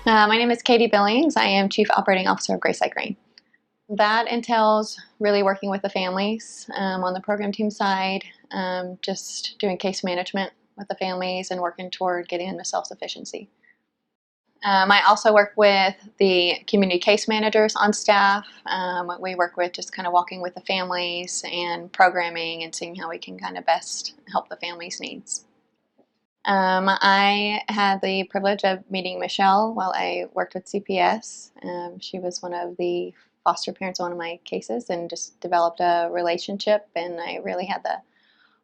My name is Katey Billings. I am Chief Operating Officer of Grace Like Rain. That entails really working with the families on the program team side, just doing case management with the families and working toward getting into self-sufficiency. I also work with the community case managers on staff. We work with just kind of walking with the families and programming and seeing how we can kind of best help the families' needs. I had the privilege of meeting Michelle while I worked with CPS. She was one of the foster parents on one of my cases and just developed a relationship, and I really had the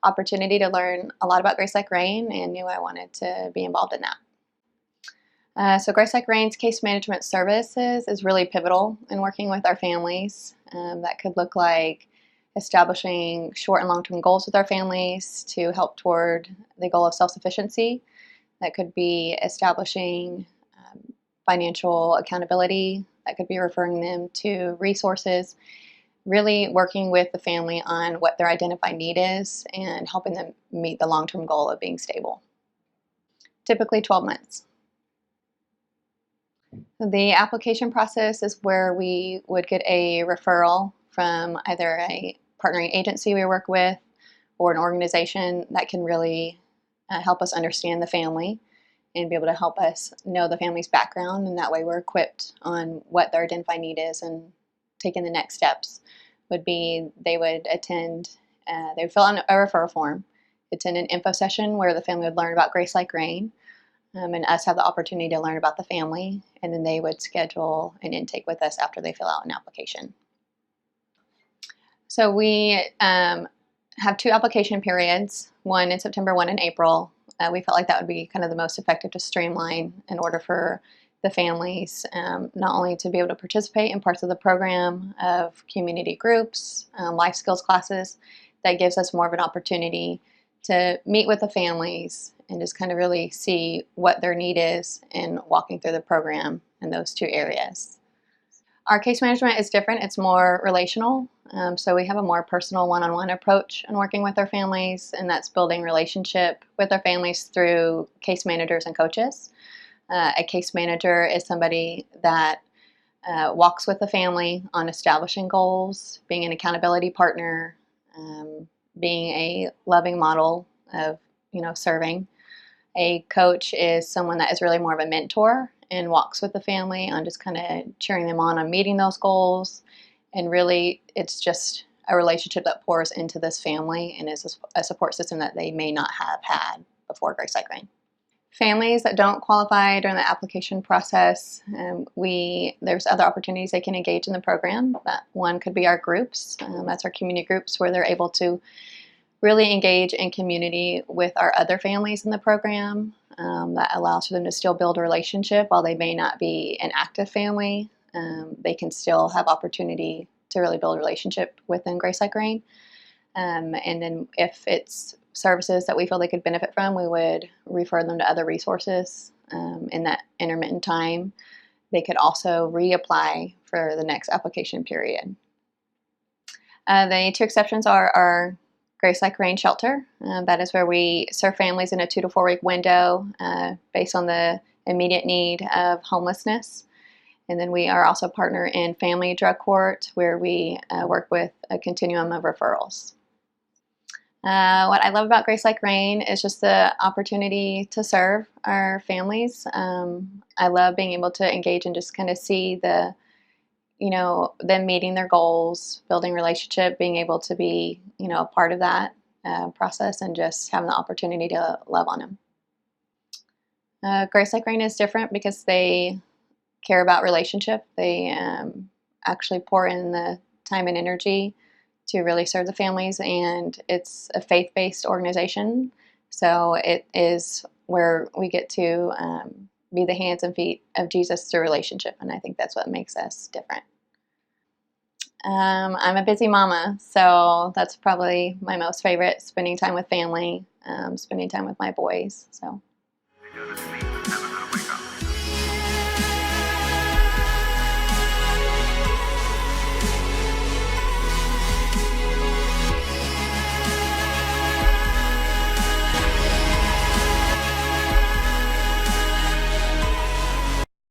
opportunity to learn a lot about Grace Like Rain and knew I wanted to be involved in that. So Grace Like Rain's case management services is really pivotal in working with our families. That could look like establishing short and long-term goals with our families to help toward the goal of self-sufficiency. That could be establishing financial accountability. That could be referring them to resources, really working with the family on what their identified need is and helping them meet the long-term goal of being stable. Typically 12 months. The application process is where we would get a referral from either a partnering agency we work with or an organization that can really help us understand the family and be able to help us know the family's background, and that way we're equipped on what their identified need is. And taking the next steps would be they would fill out a referral form, attend an info session where the family would learn about Grace Like Rain, and us have the opportunity to learn about the family, and then they would schedule an intake with us after they fill out an application. So we have 2 application periods, one in September, one in April. We felt like that would be kind of the most effective to streamline in order for the families not only to be able to participate in parts of the program of community groups, life skills classes. That gives us more of an opportunity to meet with the families and just kind of really see what their need is in walking through the program in those 2 areas. Our case management is different. It's more relational. So we have a more personal one-on-one approach in working with our families, and that's building relationship with our families through case managers and coaches. A case manager is somebody that walks with the family on establishing goals, being an accountability partner, being a loving model of serving. A coach is someone that is really more of a mentor and walks with the family on just kind of cheering them on meeting those goals. And really, it's just a relationship that pours into this family and is a support system that they may not have had before Grace Like Rain. Families that don't qualify during the application process, there's other opportunities they can engage in the program. That one could be our groups. That's our community groups where they're able to really engage in community with our other families in the program. That allows for them to still build a relationship while they may not be an active family. They can still have opportunity to really build a relationship within Grace Like Rain. And then if it's services that we feel they could benefit from, we would refer them to other resources in that intermittent time. They could also reapply for the next application period. The 2 exceptions are our Grace Like Rain shelter. That is where we serve families in a 2 to 4 week window based on the immediate need of homelessness. And then we are also a partner in Family Drug Court, where we work with a continuum of referrals. What I love about Grace Like Rain is just the opportunity to serve our families. I love being able to engage and just kind of see them meeting their goals, building relationship, being able to be, a part of that process and just having the opportunity to love on them. Grace Like Rain is different because they care about relationship. They actually pour in the time and energy to really serve the families, and it's a faith-based organization. So it is where we get to be the hands and feet of Jesus through relationship, and I think that's what makes us different. I'm a busy mama, so that's probably my most favorite, spending time with family, spending time with my boys. So.